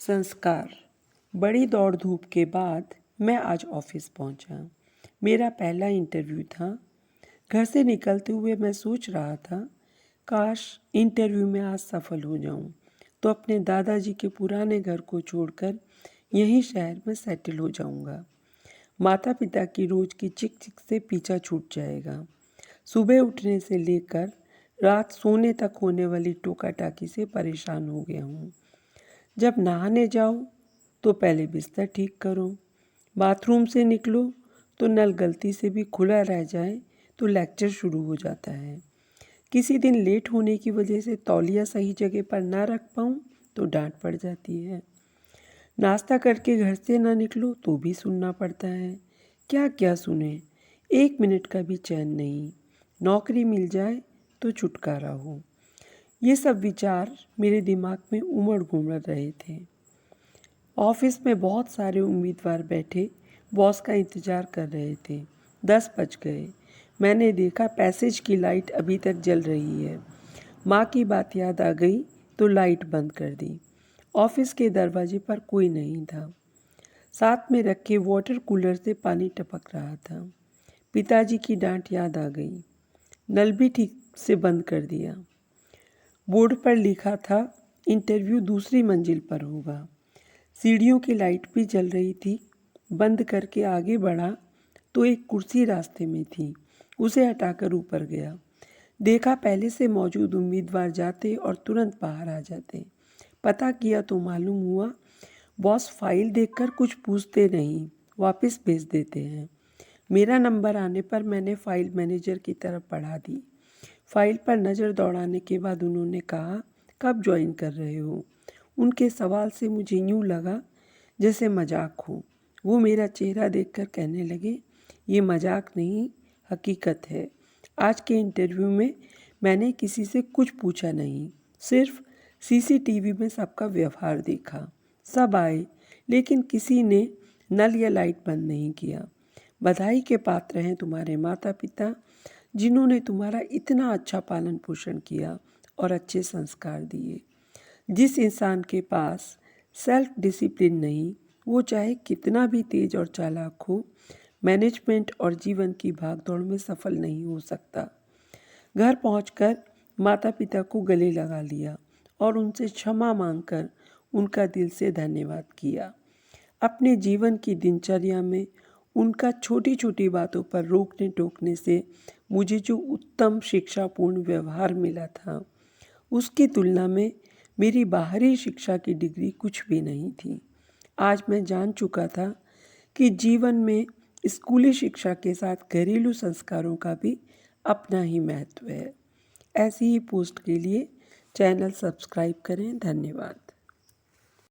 संस्कार। बड़ी दौड़ धूप के बाद मैं आज ऑफिस पहुंचा। मेरा पहला इंटरव्यू था। घर से निकलते हुए मैं सोच रहा था, काश इंटरव्यू में आज सफल हो जाऊं तो अपने दादाजी के पुराने घर को छोड़कर यहीं शहर में सेटल हो जाऊंगा। माता पिता की रोज की चिक चिक से पीछा छूट जाएगा। सुबह उठने से लेकर रात सोने तक होने वाली टोका टाकी से परेशान हो गया हूँ। जब नहाने जाओ तो पहले बिस्तर ठीक करो, बाथरूम से निकलो तो नल गलती से भी खुला रह जाए तो लेक्चर शुरू हो जाता है। किसी दिन लेट होने की वजह से तौलिया सही जगह पर ना रख पाऊँ तो डांट पड़ जाती है। नाश्ता करके घर से ना निकलो तो भी सुनना पड़ता है। क्या क्या सुने, 1 मिनट का भी चैन नहीं। नौकरी मिल जाए तो छुटकारा हो। ये सब विचार मेरे दिमाग में उमड़ घुमड़ रहे थे। ऑफिस में बहुत सारे उम्मीदवार बैठे बॉस का इंतज़ार कर रहे थे। 10 बज गए। मैंने देखा पैसेज की लाइट अभी तक जल रही है। माँ की बात याद आ गई तो लाइट बंद कर दी। ऑफिस के दरवाजे पर कोई नहीं था। साथ में रखे वाटर कूलर से पानी टपक रहा था। पिताजी की डांट याद आ गई। नल भी ठीक से बंद कर दिया। बोर्ड पर लिखा था इंटरव्यू दूसरी मंजिल पर होगा। सीढ़ियों की लाइट भी जल रही थी। बंद करके आगे बढ़ा तो एक कुर्सी रास्ते में थी। उसे हटाकर ऊपर गया। देखा पहले से मौजूद उम्मीदवार जाते और तुरंत बाहर आ जाते। पता किया तो मालूम हुआ बॉस फाइल देखकर कुछ पूछते नहीं, वापस भेज देते हैं। मेरा नंबर आने पर मैंने फाइल मैनेजर की तरफ बढ़ा दी। फाइल पर नज़र दौड़ाने के बाद उन्होंने कहा, कब ज्वाइन कर रहे हो? उनके सवाल से मुझे यूँ लगा जैसे मजाक हो। वो मेरा चेहरा देखकर कहने लगे, ये मजाक नहीं, हकीकत है। आज के इंटरव्यू में मैंने किसी से कुछ पूछा नहीं, सिर्फ सीसीटीवी में सबका व्यवहार देखा। सब आए लेकिन किसी ने नल या लाइट बंद नहीं किया। बधाई के पात्र हैं तुम्हारे माता पिता, जिन्होंने तुम्हारा इतना अच्छा पालन पोषण किया और अच्छे संस्कार दिए। जिस इंसान के पास सेल्फ डिसिप्लिन नहीं, वो चाहे कितना भी तेज और चालाक हो, मैनेजमेंट और जीवन की भागदौड़ में सफल नहीं हो सकता। घर पहुंचकर माता पिता को गले लगा लिया और उनसे क्षमा मांगकर उनका दिल से धन्यवाद किया। अपने जीवन की दिनचर्या में उनका छोटी छोटी बातों पर रोकने टोकने से मुझे जो उत्तम शिक्षापूर्ण व्यवहार मिला था, उसकी तुलना में मेरी बाहरी शिक्षा की डिग्री कुछ भी नहीं थी। आज मैं जान चुका था कि जीवन में स्कूली शिक्षा के साथ घरेलू संस्कारों का भी अपना ही महत्व है। ऐसी ही पोस्ट के लिए चैनल सब्सक्राइब करें। धन्यवाद।